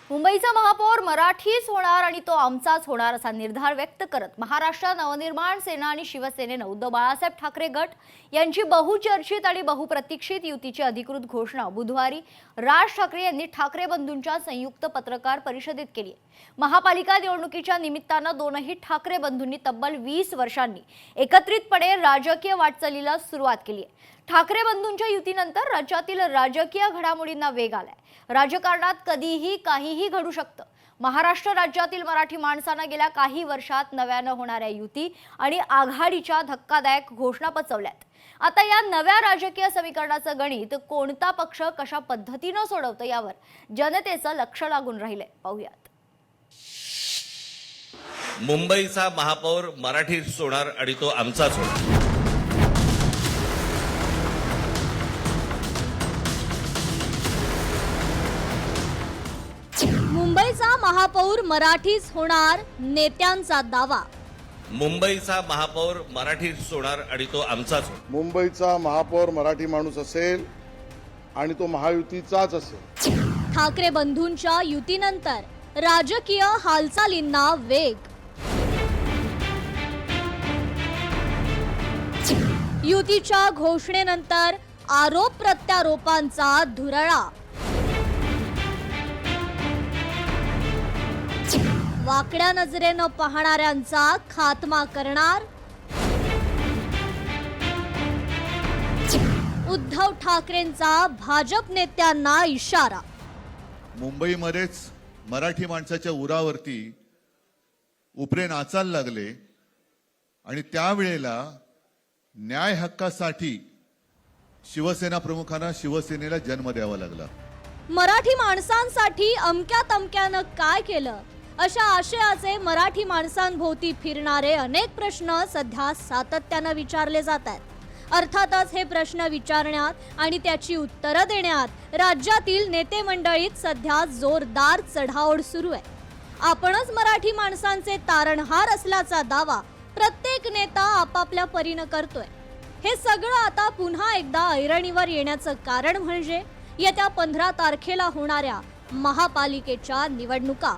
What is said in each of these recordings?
मुंबईचा महापौर मराठीच होणार आणि तो आमचाच होणार असा निर्धार व्यक्त करत महाराष्ट्र नवनिर्माण सेना आणि शिवसेनेने उद्धव बाळासाहेब ठाकरे गट यांची बहुचर्चित आणि बहुप्रतीक्षित युतीची अधिकृत घोषणा बुधवारी राज ठाकरे यांनी ठाकरे बंधूंच्या संयुक्त पत्रकार परिषदेत केली आहे। महापालिका निवडणुकीच्या निमित्तानं दोनही ठाकरे बंधूंनी तब्बल 20 वर्षांनी एकत्रितपणे राजकीय वाटचालीला सुरुवात केली आहे। ठाकरे बंधूंच्या युतीनंतर राज्यातील राजकीय घडामोडींना वेग आलाय। राजकारणात कधीही काहीही घडू शकतं। महाराष्ट्र राज्यातील मराठी माणसांना गेल्या काही वर्षात नव्यानं होणाऱ्या युती आणि आघाडीच्या धक्कादायक घोषणा पचवल्यात। आता या नव्या राजकीय समीकरणाचं गणित कोणता पक्ष कशा पद्धतीनं सोडवतं यावर जनतेचं लक्ष लागून राहिलंय। पाहूयात। मुंबईचा महापौर मराठीच होणार आणि तो आमचाच होणार। मुंबईचा महापौर मराठीच होणार, नेत्यांचा दावा। मुंबईचा महापौर मराठीच होणार आणि तो आमचाच होणार। मुंबईचा महापौर मराठी माणूस असेल आणि तो महायुतीचाच असेल। ठाकरे बंधूंच्या युतीनंतर राजकीय हालचालींना वेग। युतीच्या घोषणेनंतर आरोप प्रत्यारोपांचा धुरळा। वाकड्या नजरेनं पाहणाऱ्यांचा खात्मा करणार। उद्धव ठाकरेंचा भाजप नेत्यांना इशारा। मुंबईमध्येच मराठी माणसाच्या उरावरती उपरे नाचायला लागले आणि त्यावेळेला न्याय हक्कासाठी शिवसेना प्रमुखांना शिवसेनेला जन्म द्यावा लागला। मराठी माणसांसाठी अमक्या तमक्यानं काय केलं अशा आशयाचे मराठी माणसांभोवती फिरणारे अनेक प्रश्न सध्या सातत्यानं विचारले जात आहेत। अर्थातच हे प्रश्न विचारण्यात आणि त्याची उत्तरं देण्यात राज्यातील नेते मंडळीत सध्या जोरदार चढाओढ सुरू आहे। आपणच मराठी माणसांचे तारणहार असल्याचा दावा प्रत्येक नेता आपापल्या परीनं करतोय। हे सगळं आता पुन्हा एकदा ऐरणीवर येण्याचं कारण म्हणजे येत्या 15 तारखेला होणाऱ्या महापालिकेच्या निवडणुका।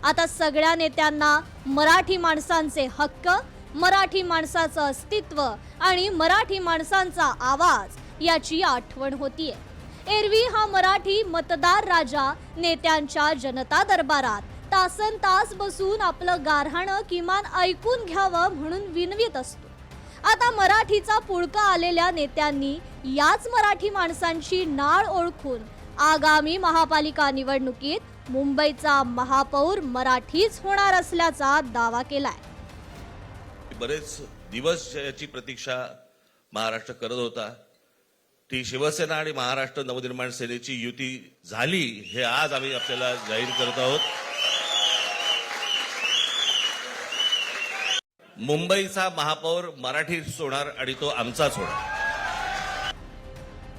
आता सगळ्या नेत्यांना मराठी माणसांचे हक्क, मराठी माणसाचं अस्तित्व आणि मराठी माणसांचा आवाज याची आठवण होतीये। एरवी हा मराठी मतदार राजा नेत्यांच्या जनता दरबारात तासन तास बसून आपलं गारहाणं किमान ऐकून घ्यावं म्हणून विनवित असतो। आता मराठीचा पुळका आलेल्या नेत्यांनी याच मराठी माणसांची नाळ ओळखून आगामी महापालिका निवडणुकीत मुंबईचा महापौर मराठीच होणार असल्याचा दावा केलाय। बरेच दिवस याची प्रतीक्षा महाराष्ट्र करत होता। ती शिवसेना आणि महाराष्ट्र नवनिर्माण सेनेची युती झाली हे आज आम्ही आपल्याला जाहीर करत आहोत। मुंबईचा महापौर मराठीच होणार आणि तो आमचाच होणार।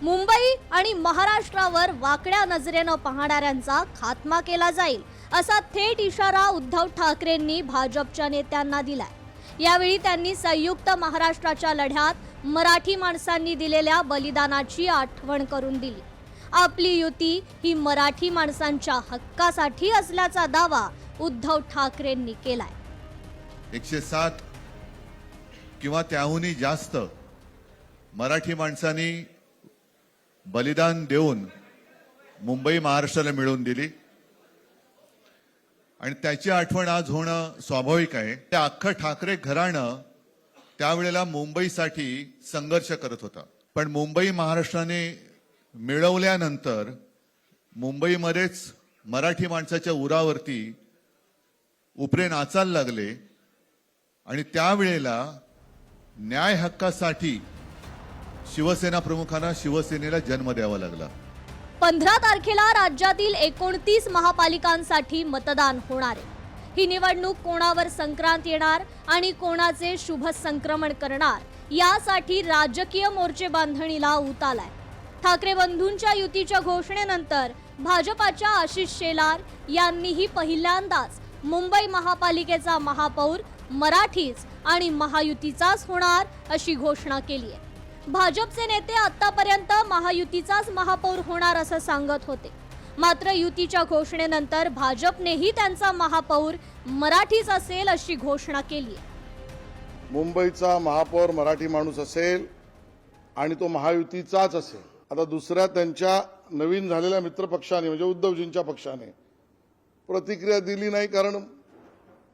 मुंबई आणि महाराष्ट्रावर वाकड्या नजरेनं पाहणाऱ्यांचा खात्मा केला जाईल असा थेट इशारा उद्धव ठाकरेंनी भाजपच्या नेत्यांना दिलाय। यावेळी त्यांनी संयुक्त महाराष्ट्राच्या लढ्यात मराठी माणसांनी दिलेल्या बलिदानाची आठवण करून दिली। आपली युती ही मराठी माणसांच्या हक्कासाठी असल्याचा दावा उद्धव ठाकरेंनी केलाय। 107 किंवा त्याहूनही जास्त मराठी माणसांनी बलिदान देऊन मुंबई महाराष्ट्राला मिळवून दिली आणि त्याची आठवण आज होणं स्वाभाविक आहे। ते अख्खं ठाकरे घराणं त्यावेळेला मुंबईसाठी संघर्ष करत होता, पण मुंबई महाराष्ट्राने मिळवल्यानंतर मुंबईमध्येच मराठी माणसाच्या उरावरती उपरे नाचायला लागले आणि त्यावेळेला न्याय हक्कासाठी शिवसेना प्रमुखांना शिवसेनेला जन्म द्यावा लागला। 15 तारखेला राज्यातील 29 महापालिकांसाठी मतदान होणार आहे। ही निवडणूक कोणावर संक्रांत येणार आणि कोणाचे शुभ संक्रमण करणार यासाठी राजकीय मोर्चे बांधणीला ऊत आलाय। ठाकरे बंधूंच्या युतीच्या घोषणेनंतर भाजपाच्या आशिष शेलार यांनीही पहिल्यांदाच मुंबई महापालिकेचा महापौर मराठीच आणि महायुतीचाच होणार अशी घोषणा केली आहे। भाजपचे नेते आतापर्यंत महायुतीचाच महापौर होणार असं सांगत होते, मात्र युतीच्या घोषणेनंतर भाजपनेही त्यांचा महापौर मराठीच असेल अशी घोषणा केली आहे. मुंबईचा महापौर मराठी माणूस असेल आणि तो महायुतीचाच असेल. आता दुसऱ्या त्यांच्या नवीन झालेल्या मित्रपक्षाने म्हणजे उद्धवजींच्या पक्षाने प्रतिक्रिया दिली नाही, कारण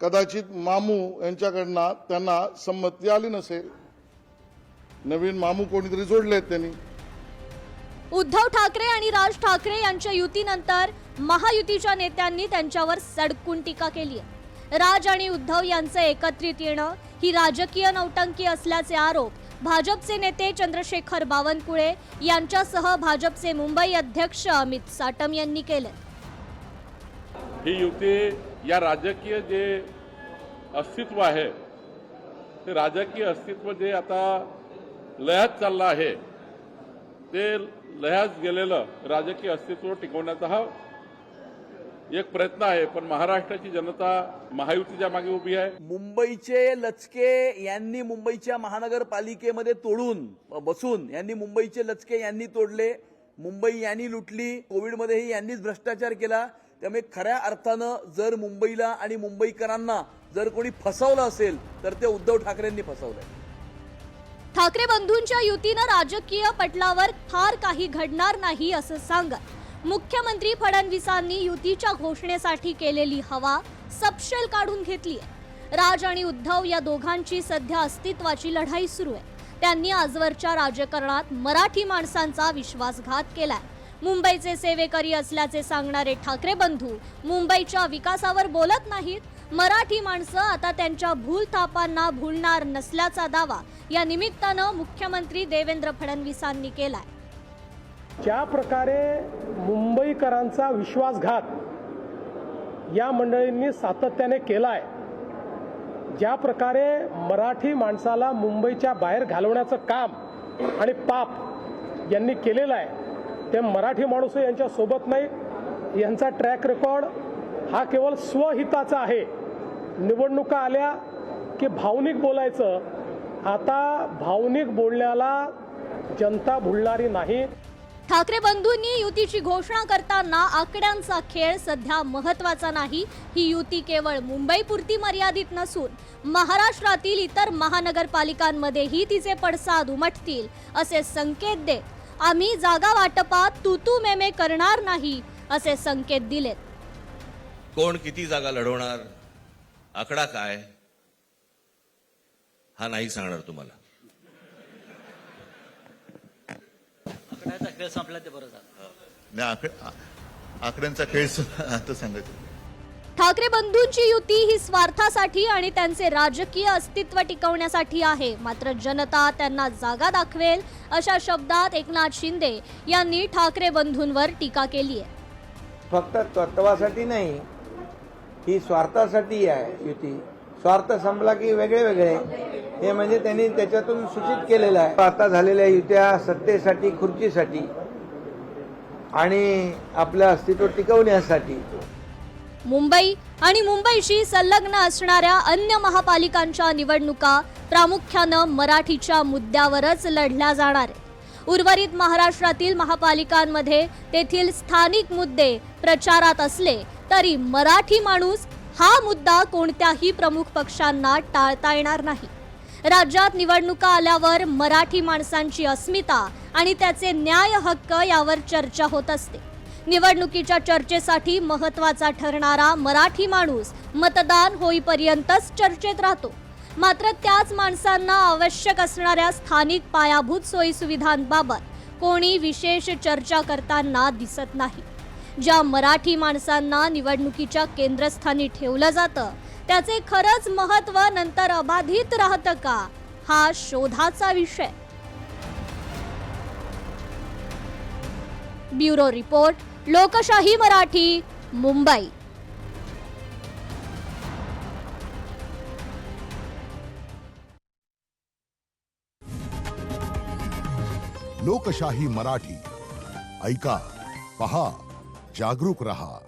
कदाचित मामू यांच्याकडनं त्यांना संमती आली नसेल. नवीन मामू कोणीतरी जोडलेत त्यांनी. उद्धव ठाकरे आणि राज ठाकरे यांच्या युतीनंतर महायुतीच्या नेत्यांनी त्यांच्यावर सडकून टीका केली आहे. राज आणि उद्धव यांचं एकत्रित येणं ही राजकीय नौटंकी असल्याचे आरोप भाजपचे नेते चंद्रशेखर बावनकुळे यांच्यासह भाजपचे मुंबई अध्यक्ष अमित साटम यांनी केले. ही युती या राजकीय जे अस्तित्व आहे ते राजकीय अस्तित्व जे आता लयात चाललं आहे ते लयात गेलेलं राजकीय अस्तित्व टिकवण्याचा हा एक प्रयत्न आहे. पण महाराष्ट्राची जनता महायुतीच्या मागे उभी आहे. मुंबईचे लचके यांनी मुंबईच्या महानगरपालिकेमध्ये तोडून बसून यांनी मुंबईचे लचके यांनी तोडले. मुंबई यांनी लुटली. कोविडमध्येही यांनीच भ्रष्टाचार केला. त्यामुळे खऱ्या अर्थानं जर मुंबईला आणि मुंबईकरांना जर कोणी फसवलं असेल तर ते उद्धव ठाकरेंनी फसवलंय. ठाकरे बंधूंच्या युतीनं राजकीय पटलावर फार काही घडणार नाही असं सांगत मुख्यमंत्री फडणवीसांनी युतीच्या घोषणेसाठी केलेली हवा सपशेल काढून घेतली आहे. राज आणि उद्धव या दोघांची सध्या अस्तित्वाची लढाई सुरू आहे. त्यांनी आजवरच्या राजकारणात मराठी माणसांचा विश्वासघात केलाय. मुंबईचे सेवेकरी असल्याचे सांगणारे ठाकरे बंधू मुंबईच्या विकासावर बोलत नाहीत. मराठी माणसं आता त्यांच्या भूलथापांना भुलणार नसल्याचा दावा या निमित्तानं मुख्यमंत्री देवेंद्र फडणवीसांनी केलाय. ज्या प्रकारे मुंबईकरांचा विश्वासघात या मंडळींनी सातत्याने केलाय, ज्या प्रकारे मराठी माणसाला मुंबईच्या बाहेर घालवण्याचं काम आणि पाप यांनी केलेलं आहे, ते मराठी माणूस यांच्या सोबत नाही. यांचा ट्रॅक रेकॉर्ड हा केवळ स्वहिताचा आहे. निवडणुका आल्या की भावनिक बोलायचं. आता भावनिक बोलण्याला जनता भुलणारी नाही. ठाकरे बंधूंनी युतीची घोषणा करताना आकड्यांचा खेळ सध्या महत्वाचा नाही. ही युती केवळ मुंबईपुरती मर्यादित नसून महाराष्ट्रातील इतर महानगरपालिकांमध्येही तिचे पडसाद उमटतील असे संकेत देत आम्ही जागा वाटपात तू मेमे करणार नाही असे संकेत दिलेत. कोण किती जागा लढवणार, आकडा काय, हा नाही सांगणार तुम्हाला. खेळ संपला ते बरं झालं. नाही, आकड्यांचा खेळ आता सांगायचं. ठाकरे बंधूंची युती ही स्वार्थासाठी आणि त्यांचे राजकीय अस्तित्व टिकवण्यासाठी आहे. मात्र जनता त्यांना जागा दाखवेल अशा शब्दात एकनाथ शिंदे यांनी ठाकरे बंधूंवर टीका केली आहे. फक्त तत्वासाठी नाही, ही स्वार्थासाठी आहे युती. स्वार्थ संपला की वेगळे वेगळे, हे म्हणजे त्यांनी त्याच्यातून सूचित केलेलं आहे. आता झालेल्या युत्या सत्तेसाठी, खुर्चीसाठी आणि आपलं अस्तित्व टिकवण्यासाठी. मुंबई आणि मुंबईशी संलग्न असणाऱ्या अन्य महापालिकांच्या निवडणुका प्रामुख्यानं मराठीच्या मुद्द्यावरच लढल्या जाणार आहेत. उर्वरित महाराष्ट्रातील महापालिकांमध्ये तेथील स्थानिक मुद्दे प्रचारात असले तरी मराठी माणूस हा मुद्दा कोणत्याही प्रमुख पक्षांना टाळता येणार नाही. राज्यात निवडणुका आल्यावर मराठी माणसांची अस्मिता आणि त्याचे न्याय हक्क यावर चर्चा होत असते. निवडणुकीच्या चर्चेसाठी महत्त्वाचा ठरणारा मराठी माणूस मतदान होईपर्यंतच चर्चेत राहतो. मात्र त्याच माणसांना आवश्यक असणाऱ्या स्थानिक पायाभूत सोयीसुविधांबाबत कोणी विशेष चर्चा करताना दिसत नाही. ज्या मराठी माणसांना निवडणुकीच्या केंद्रस्थानी ठेवलं जातं त्याचे खरंच महत्त्व नंतर अबाधित राहतं का, हा शोधाचा विषय. ब्युरो रिपोर्ट, लोकशाही मराठी, मुंबई. लोकशाही मराठी, ऐका, पहा, जागरूक रहा.